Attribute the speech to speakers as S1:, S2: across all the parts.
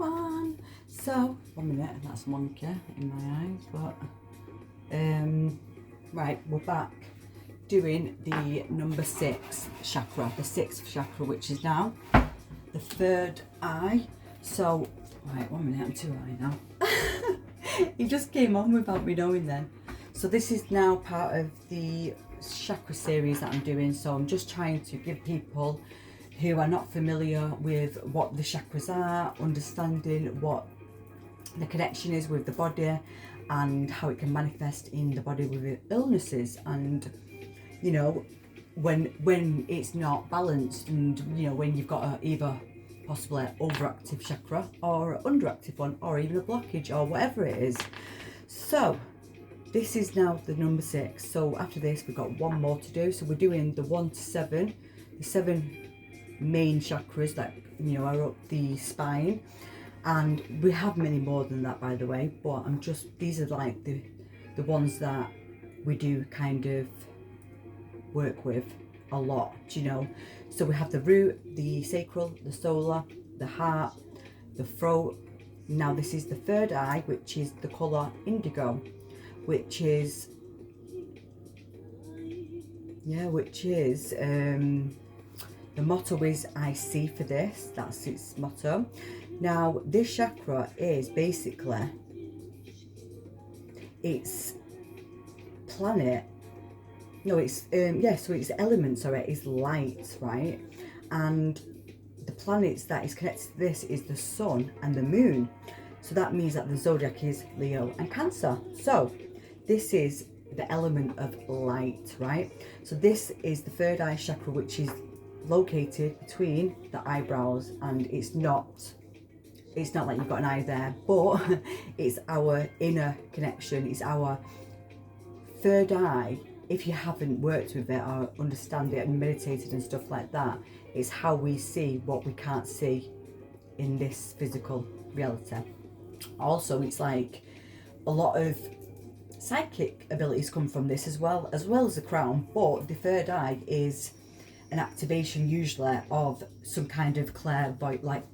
S1: everyone. So 1 minute, that's monkey in my eyes, but right, we're back doing the number 6 chakra, the 6th chakra, which is now the 3rd eye. So right, 1 minute, I'm too high now. It just came on without me knowing then. So this is now part of the chakra series that I'm doing, so I'm just trying to give people who are not familiar with what the chakras are, understanding what the connection is with the body and how it can manifest in the body with illnesses, and you know, when it's not balanced, and you know, when you've got a either possibly overactive chakra or underactive one, or even a blockage or whatever it is. So this is now the number 6. So after this we've got one more to do. So we're doing the 1 to 7, the 7 main chakras that, you know, are up the spine, and we have many more than that, by the way, but I'm just, these are like the ones that we do kind of work with a lot, you know. So we have the root, the sacral, the solar, the heart, the throat. Now this is the 3rd eye, which is the colour indigo, which is the motto is I see for this. That's its motto. Now this chakra is basically, it's planet, no, it's so its element, sorry, is light, right? And the planets that is connected to this is the sun and the moon. So that means that the zodiac is Leo and Cancer. So this is the element of light, right? So this is the 3rd eye chakra, which is located between the eyebrows, and it's not like you've got an eye there, but it's our inner connection. It's our 3rd eye. If you haven't worked with it or understand it and meditated and stuff like that, it's how we see what we can't see in this physical reality. Also, it's like a lot of psychic abilities come from this as well as the crown, but the 3rd eye is an activation usually of some kind of clairvoyant, like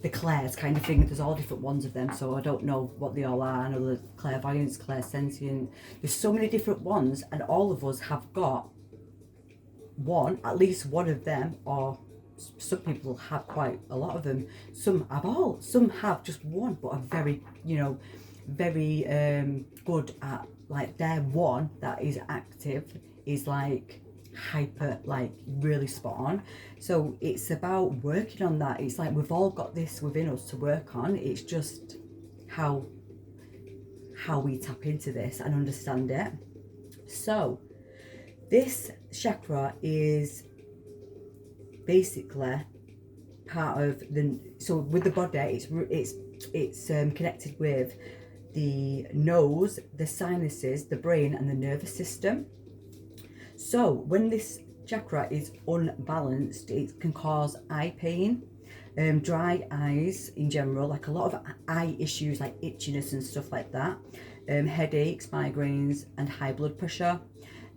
S1: the clairs kind of thing. There's all different ones of them, so I don't know what they all are. I know the clairvoyance, clairsentient, there's so many different ones, and all of us have got one, at least one of them, or some people have quite a lot of them. Some have all, some have just one, but are very, you know, very good at, like, their one that is active is like hyper, like really spot on. So it's about working on that. It's like we've all got this within us to work on. It's just how we tap into this and understand it. So this chakra is basically part of the, so with the body, it's connected with the nose, the sinuses, the brain and the nervous system. So when this chakra is unbalanced, it can cause eye pain, dry eyes in general, like a lot of eye issues like itchiness and stuff like that, headaches, migraines and high blood pressure.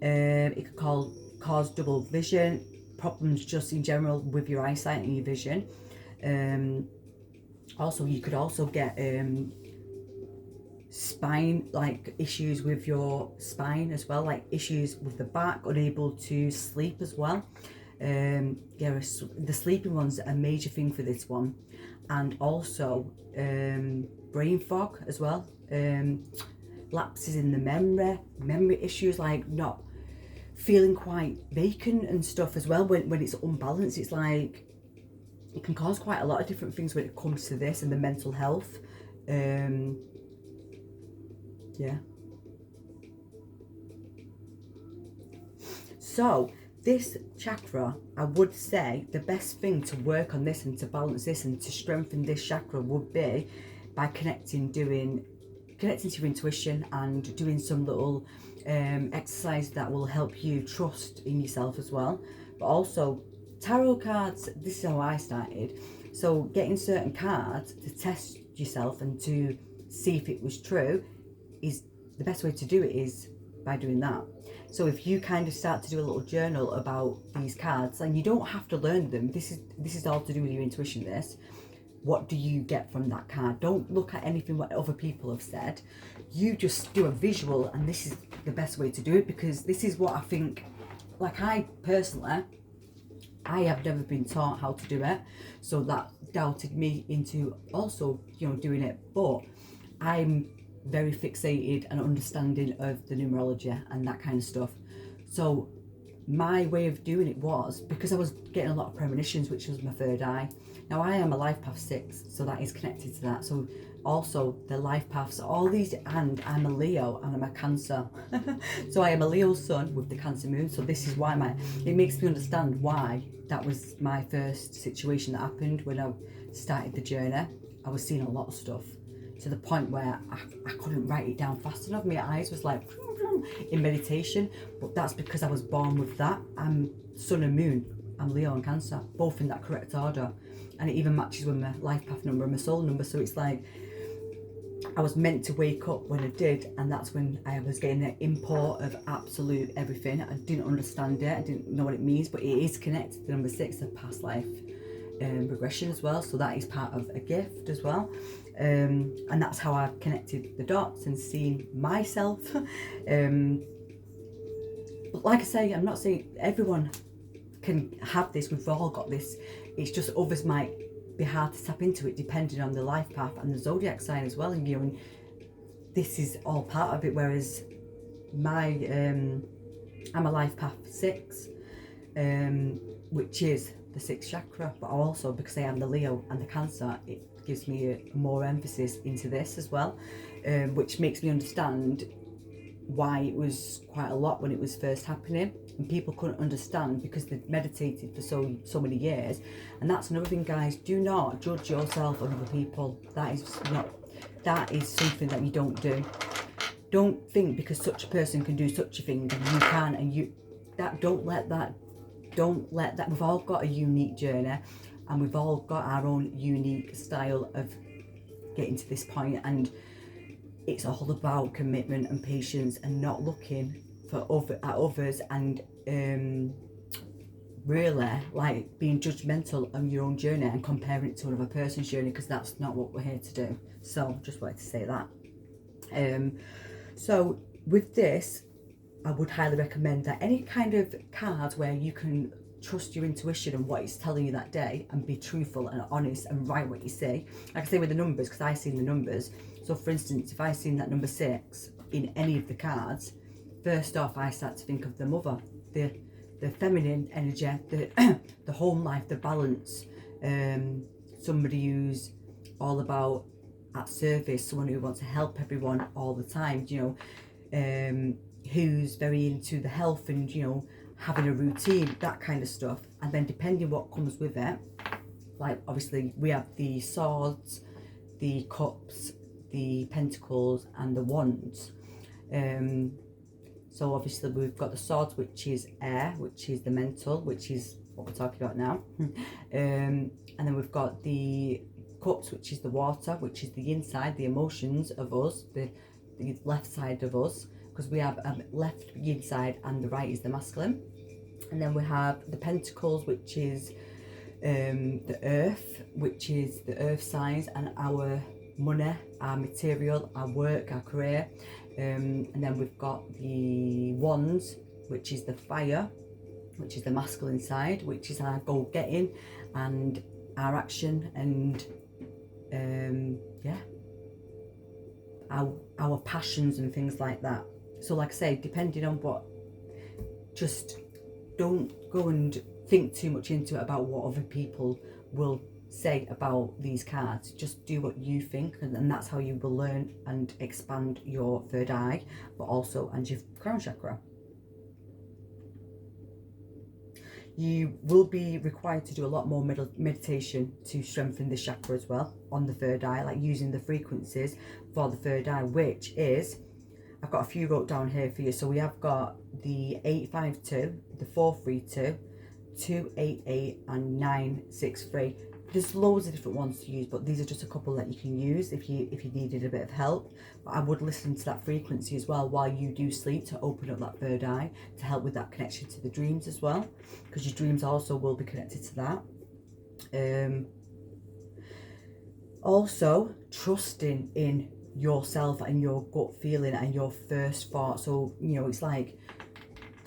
S1: It could cause double vision, problems just in general with your eyesight and your vision. Also, you could also get spine, like issues with your spine as well, like issues with the back, unable to sleep as well. The sleeping one's a major thing for this one, and also brain fog as well, lapses in the memory issues, like not feeling quite vacant and stuff as well. When it's unbalanced, it's like it can cause quite a lot of different things when it comes to this and the mental health. Yeah. So this chakra, I would say the best thing to work on this and to balance this and to strengthen this chakra would be by connecting to your intuition and doing some little exercise that will help you trust in yourself as well. But also tarot cards, this is how I started. So getting certain cards to test yourself and to see if it was true, is the best way to do it is by doing that. So if you kind of start to do a little journal about these cards, and you don't have to learn them, this is all to do with your intuition, this, what do you get from that card? Don't look at anything what other people have said. You just do a visual, and this is the best way to do it, because this is what I think, like I personally, I have never been taught how to do it, so that doubted me into also, you know, doing it. But I'm very fixated and understanding of the numerology and that kind of stuff. So my way of doing it was, because I was getting a lot of premonitions, which was my third eye. Now I am a life path 6, so that is connected to that. So also the life paths, all these, and I'm a Leo and I'm a Cancer. So I am a Leo sun with the Cancer moon. So this is why it makes me understand why that was my first situation that happened when I started the journey. I was seeing a lot of stuff to the point where I couldn't write it down fast enough. My eyes was like in meditation, but that's because I was born with that. I'm sun and moon, I'm Leo and Cancer, both in that correct order, and it even matches with my life path number and my soul number. So it's like I was meant to wake up when I did, and that's when I was getting the import of absolute everything. I didn't understand it, I didn't know what it means, but it is connected to number 6, the past life regression as well. So that is part of a gift as well. And that's how I've connected the dots and seen myself. But like I say, I'm not saying everyone can have this. We've all got this. It's just others might be hard to tap into it, depending on the life path and the zodiac sign as well. And you know, and this is all part of it. Whereas my I'm a life path 6, which is the 6th chakra. But also because I am the Leo and the Cancer, it gives me more emphasis into this as well, which makes me understand why it was quite a lot when it was first happening, and people couldn't understand because they'd meditated for so many years. And that's another thing, guys, do not judge yourself on other people. That is something that you don't do. Don't think because such a person can do such a thing and you can, and don't let that, we've all got a unique journey, and we've all got our own unique style of getting to this point, and it's all about commitment and patience, and not looking at others and really like being judgmental on your own journey and comparing it to another person's journey, because that's not what we're here to do. So just wanted to say that. So with this, I would highly recommend that any kind of cards where you can trust your intuition and what it's telling you that day, and be truthful and honest and write what you say. Like I say with the numbers, because I seen the numbers. So for instance, if I seen that number 6 in any of the cards, first off I start to think of the mother, the feminine energy, the home life, the balance, somebody who's all about at service, someone who wants to help everyone all the time, you know, who's very into the health and, you know, having a routine, that kind of stuff. And then depending what comes with it, like obviously we have the swords, the cups, the pentacles and the wands. So obviously we've got the swords, which is air, which is the mental, which is what we're talking about now. And then we've got the cups, which is the water, which is the inside, the emotions of us, the left side of us, because we have left yin side and the right is the masculine. And then we have the pentacles, which is the earth, which is the earth signs and our money, our material, our work, our career. And then we've got the wands, which is the fire, which is the masculine side, which is our goal-getting and our action and our passions and things like that. So like I say, depending on what, just don't go and think too much into it about what other people will say about these cards. Just do what you think, and that's how you will learn and expand your third eye, but also and your crown chakra. You will be required to do a lot more meditation to strengthen this chakra as well on the third eye, like using the frequencies for the third eye, which is, I've got a few wrote down here for you. So we have got the 852, the 432, 288 and 963. There's loads of different ones to use, but these are just a couple that you can use if you needed a bit of help. But I would listen to that frequency as well while you do sleep, to open up that third eye, to help with that connection to the dreams as well, because your dreams also will be connected to that. Also, trusting in yourself and your gut feeling and your first thought. So, you know, it's like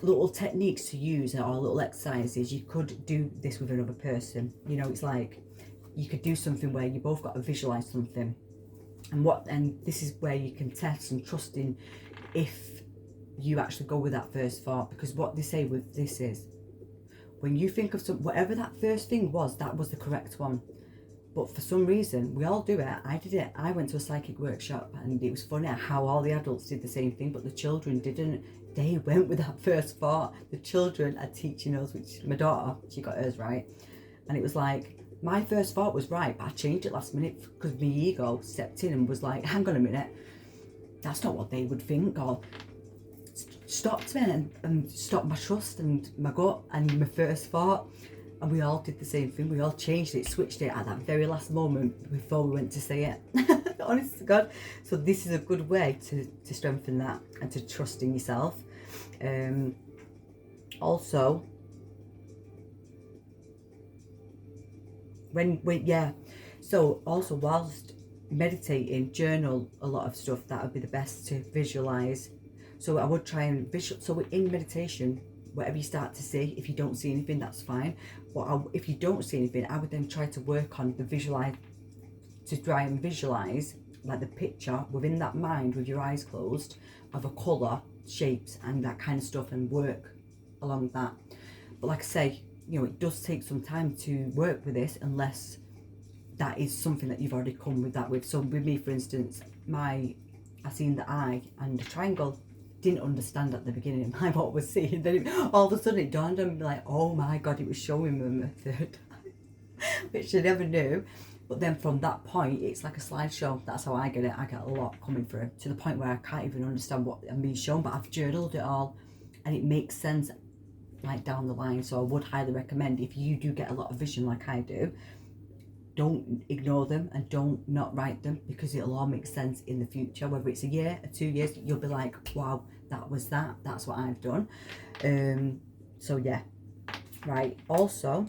S1: little techniques to use or little exercises. You could do this with another person. You know, it's like you could do something where you both got to visualize something. And this is where you can test and trust in if you actually go with that first thought. Because what they say with this is, when you think of whatever that first thing was, that was the correct one. But for some reason, we all do it. I did it. I went to a psychic workshop, and it was funny how all the adults did the same thing, but the children didn't. They went with that first thought. The children are teaching us, which my daughter, she got hers right. And it was like, my first thought was right, but I changed it last minute because my ego stepped in and was like, hang on a minute, that's not what they would think, or stopped me and stopped my trust and my gut and my first thought. And we all did the same thing. We all changed it, switched it at that very last moment before we went to say it. Honest to God. So this is a good way to strengthen that and to trust in yourself. Also, so also whilst meditating, journal a lot of stuff. That would be the best to visualize. So I would try and so in meditation, whatever you start to see, if you don't see anything, that's fine. But if you don't see anything, I would then try to work on try and visualize like the picture within that mind with your eyes closed of a colour, shapes and that kind of stuff, and work along that. But like I say, you know, it does take some time to work with this unless that is something that you've already come with that with. So with me, for instance, I seen the eye and the triangle. Didn't understand at the beginning what I was seeing. Then all of a sudden it dawned on me like, oh my God, it was showing me a third eye, which I never knew. But then from that point, it's like a slideshow. That's how I get it. I get a lot coming through to the point where I can't even understand what I'm being shown, but I've journaled it all and it makes sense like down the line. So I would highly recommend, if you do get a lot of vision like I do, don't ignore them and don't not write them, because it'll all make sense in the future. Whether it's a year or 2 years, you'll be like, wow, that's what I've done. So yeah, right. Also,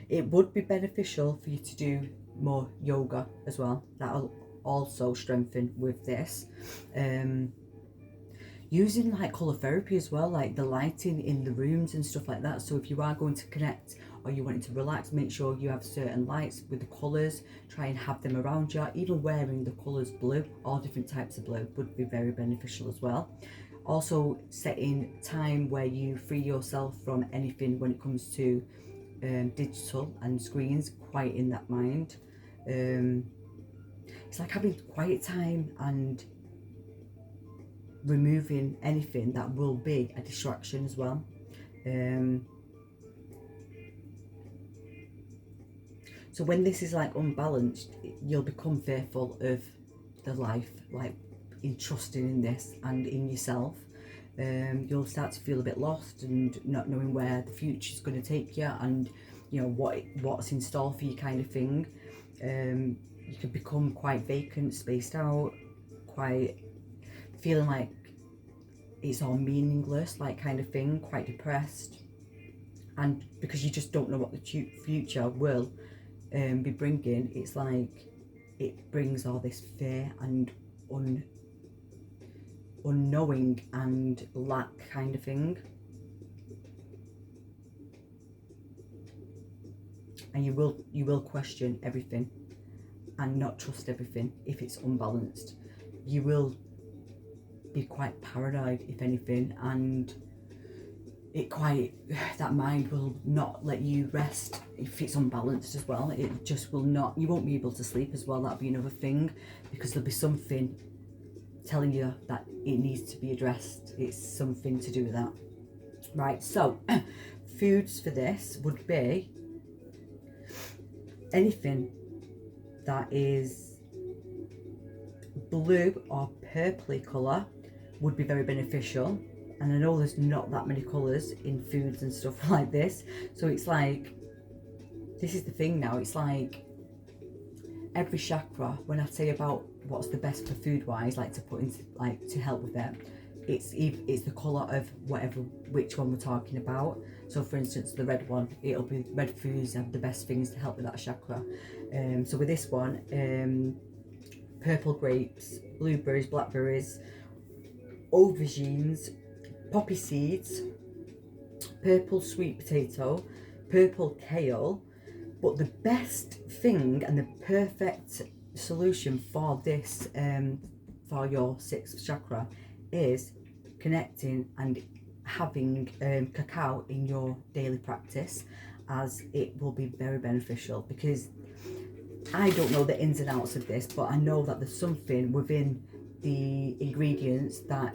S1: it would be beneficial for you to do more yoga as well. That'll also strengthen with this. Using like colour therapy as well, like the lighting in the rooms and stuff like that. So if you are going to connect or you want to relax, make sure you have certain lights with the colours. Try and have them around you. Even wearing the colours blue, all different types of blue, would be very beneficial as well. Also setting time where you free yourself from anything when it comes to digital and screens, quiet in that mind. It's like having quiet time and removing anything that will be a distraction as well. So when this is like unbalanced, you'll become fearful of the life, like in trusting in this and in yourself. You'll start to feel a bit lost and not knowing where the future is going to take you, and you know what's in store for you, kind of thing. You could become quite vacant, spaced out, quite feeling like it's all meaningless, like kind of thing, quite depressed. And because you just don't know what the future will be bringing, it's like it brings all this fear and unknowing and lack, kind of thing. And you will question everything and not trust everything if it's unbalanced. You will be quite paranoid, if anything, and that mind will not let you rest if it's unbalanced as well. It just will not. You won't be able to sleep as well. That'll be another thing, because there'll be something telling you that it needs to be addressed. It's something to do with that. Right, so foods for this would be anything that is blue or purpley colour would be very beneficial. And I know there's not that many colours in foods and stuff like this, so it's like, this is the thing now, it's like every chakra, when I say about what's the best for food wise, like to put into, like to help with it, it's the colour of which one we're talking about. So for instance, the red one, it'll be red foods have the best things to help with that chakra. So with this one, purple grapes, blueberries, blackberries, aubergines, poppy seeds, purple sweet potato, purple kale. But the best thing and the perfect solution for this, for your sixth chakra, is connecting and having cacao in your daily practice, as it will be very beneficial. Because I don't know the ins and outs of this, but I know that there's something within the ingredients that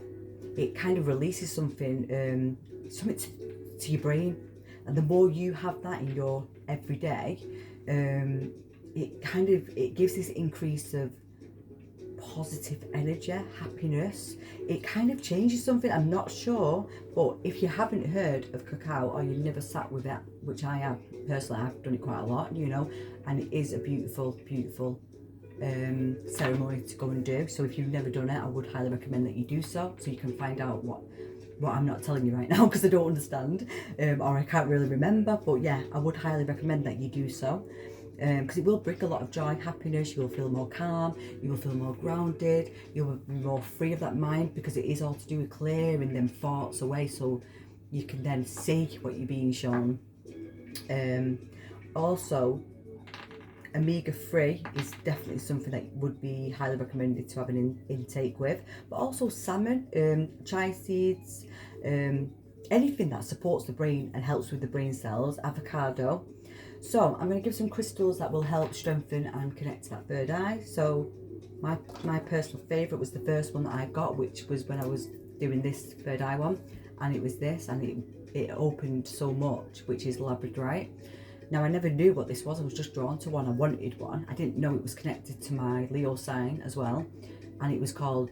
S1: it kind of releases something, something to your brain, and the more you have that in your everyday, it gives this increase of positive energy, happiness. It kind of changes something. I'm not sure, but if you haven't heard of cacao or you never sat with it, which I have personally, I've done it quite a lot, you know, and it is a beautiful ceremony to go and do. So if you've never done it, I would highly recommend that you do so you can find out what I'm not telling you right now, because I don't understand, or I can't really remember. But yeah, I would highly recommend that you do so, because it will bring a lot of joy, happiness. You will feel more calm, you will feel more grounded, you will be more free of that mind, because it is all to do with clearing them thoughts away, so you can then see what you're being shown. Also, omega-3 is definitely something that would be highly recommended to have an intake with, but also salmon, chia seeds, anything that supports the brain and helps with the brain cells, avocado. So I'm going to give some crystals that will help strengthen and connect to that third eye. So my personal favourite was the first one that I got, which was when I was doing this third eye one, and it was this, and it opened so much, which is labradorite. Now, I never knew what this was. I was just drawn to one. I wanted one. I didn't know it was connected to my Leo sign as well. And it was called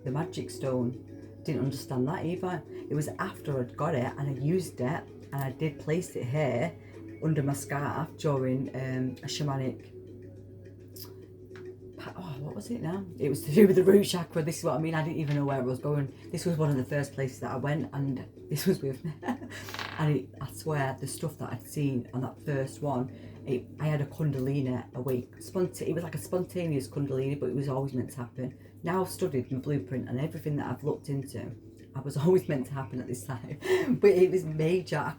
S1: the Magic Stone. Didn't understand that either. It was after I'd got it and I used it, and I did place it here under my scarf during a shamanic, what was it now? It was to do with the root chakra. This is what I mean. I didn't even know where I was going. This was one of the first places that I went, and this was with me. And I swear, the stuff that I'd seen on that first one, I had a kundalini awake. It was like a spontaneous kundalini, but it was always meant to happen. Now I've studied my blueprint and everything that I've looked into, I was always meant to happen at this time. But it was major. I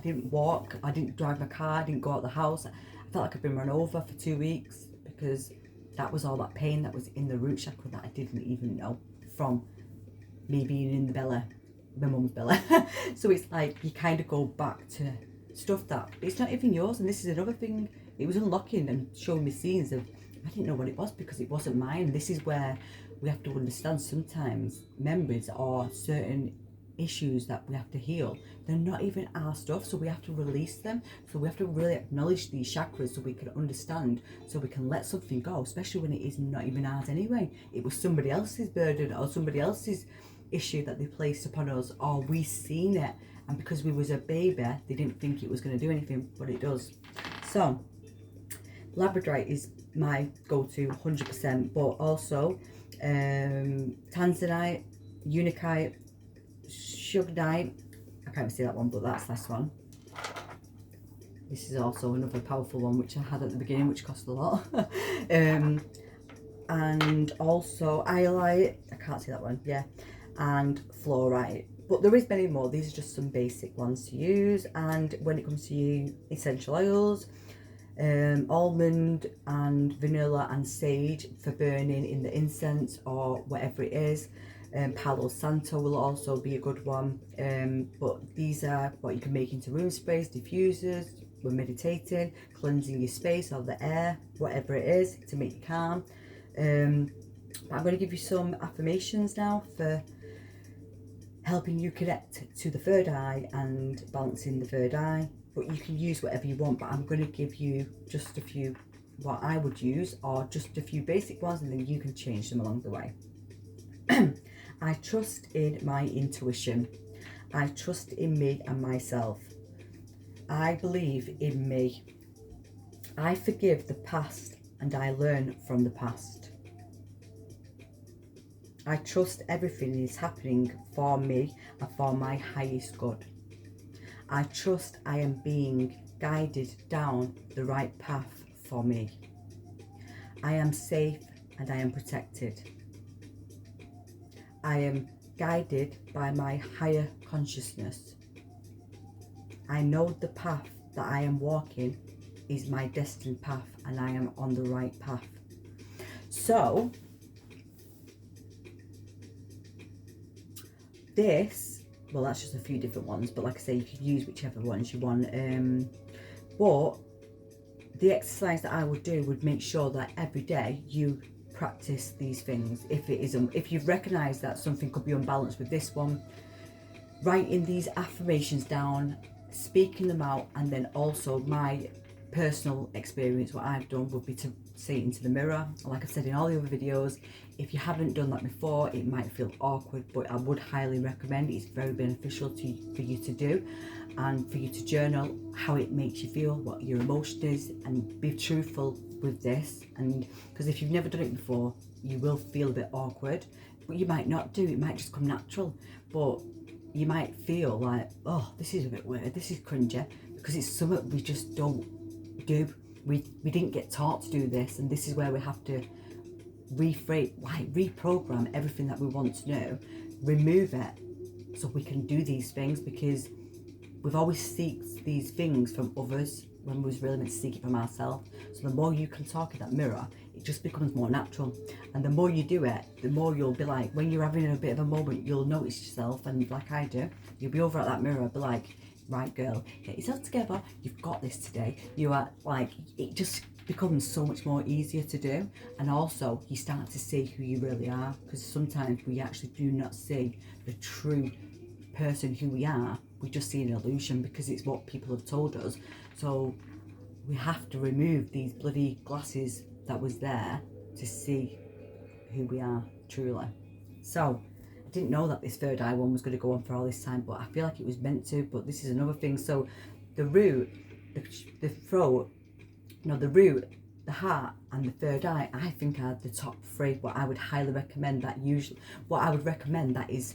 S1: didn't walk, I didn't drive my car, I didn't go out the house. I felt like I'd been run over for 2 weeks, because that was all that pain that was in the root chakra that I didn't even know from me being in the belly, my mum's belly. So it's like you kind of go back to stuff that it's not even yours. And this is another thing, it was unlocking and showing me scenes of, I didn't know what it was because it wasn't mine. This is where we have to understand sometimes memories or certain issues that we have to heal, they're not even our stuff, so we have to release them. So we have to really acknowledge these chakras so we can understand, so we can let something go, especially when it is not even ours anyway. It was somebody else's burden or somebody else's issue that they placed upon us, or we seen it, and because we was a baby they didn't think it was going to do anything, but it does. So labradorite is my go-to 100%, but also tanzanite, unakite, sugarite, I can't see that one, but that's this one. This is also another powerful one which I had at the beginning, which cost a lot. And also iolite, I can't see that one, yeah, and fluorite. But there is many more. These are just some basic ones to use. And when it comes to essential oils, almond and vanilla and sage for burning in the incense or whatever it is. Palo Santo will also be a good one, but these are what you can make into room sprays, diffusers when meditating, cleansing your space or the air, whatever it is, to make you calm. But I'm going to give you some affirmations now for helping you connect to the third eye and balancing the third eye. But you can use whatever you want, but I'm going to give you just a few what I would use, or just a few basic ones, and then you can change them along the way. I trust in my intuition. I trust in me and myself. I believe in me. I forgive the past and I learn from the past. I trust everything is happening for me and for my highest good. I trust I am being guided down the right path for me. I am safe and I am protected. I am guided by my higher consciousness. I know the path that I am walking is my destined path and I am on the right path. So, this, well, that's just a few different ones, but like I say, you can use whichever ones you want. But the exercise that I would do would make sure that every day you practice these things. If you've recognized that something could be unbalanced with this one, writing these affirmations down, speaking them out, and then also my personal experience, what I've done would be to say it into the mirror. Like I've said in all the other videos, if you haven't done that before, it might feel awkward, but I would highly recommend it. It's very beneficial for you to do, and for you to journal how it makes you feel, what your emotion is, and be truthful with this. And because if you've never done it before, you will feel a bit awkward, but you might not do. It might just come natural, but you might feel like, oh, this is a bit weird, this is cringy, because it's something we just don't do. We didn't get taught to do this, and this is where we have to reprogram everything that we want to know, remove it, so we can do these things, because we've always sought these things from others when we was really meant to seek it from ourselves. So the more you can talk in that mirror, it just becomes more natural, and the more you do it, the more you'll be like, when you're having a bit of a moment, you'll notice yourself, and like I do, you'll be over at that mirror, be like, right girl, get yourself together, you've got this today. You are like, it just becomes so much more easier to do, and also you start to see who you really are, because sometimes we actually do not see the true person who we are. We just see an illusion because it's what people have told us. So we have to remove these bloody glasses that was there to see who we are truly. So I didn't know that this third eye one was going to go on for all this time, but I feel like it was meant to. But this is another thing. So the root, the throat, no, the root, the heart, and the third eye, I think are the top three. What I would highly recommend that is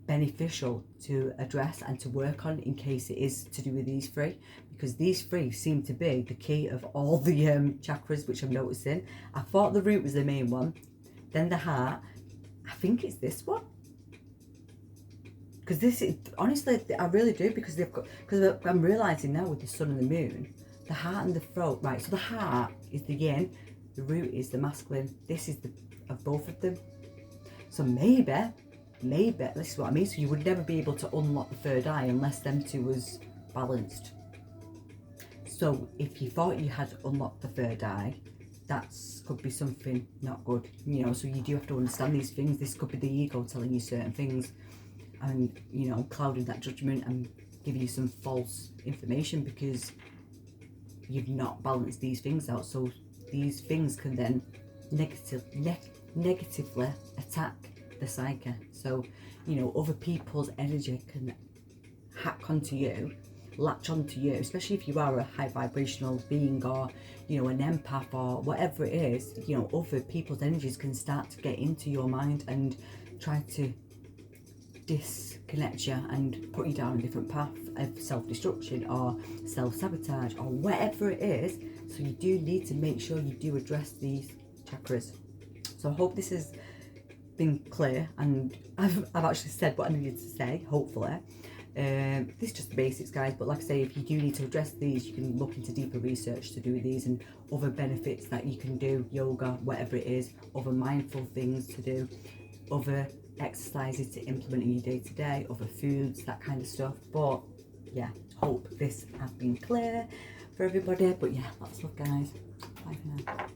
S1: beneficial to address and to work on, in case it is to do with these three, because these three seem to be the key of all the chakras, which I'm noticing. I thought the root was the main one, then the heart. I think it's this one, because this is, honestly, I really do, because I'm realizing now with the sun and the moon, the heart and the throat, right? So the heart is the yin, the root is the masculine. This is of both of them. So maybe this is what I mean. So you would never be able to unlock the third eye unless them two was balanced. So if you thought you had unlocked the third eye, that could be something not good, you know. So you do have to understand these things. This could be the ego telling you certain things, and you know, clouding that judgment and giving you some false information because you've not balanced these things out. So these things can then negatively attack the psyche. So, you know, other people's energy can hack onto you, latch onto you, especially if you are a high vibrational being, or you know, an empath, or whatever it is. You know, other people's energies can start to get into your mind and try to disconnect you and put you down a different path of self-destruction or self-sabotage or whatever it is. So you do need to make sure you do address these chakras. So I hope this has been clear, and I've actually said what I needed to say, hopefully. This is just the basics, guys, but like I say, if you do need to address these, you can look into deeper research to do these and other benefits that you can do, yoga, whatever it is, other mindful things to do, other exercises to implement in your day-to-day, other foods, that kind of stuff. But yeah, hope this has been clear for everybody. But yeah, lots of love, guys. Bye for now.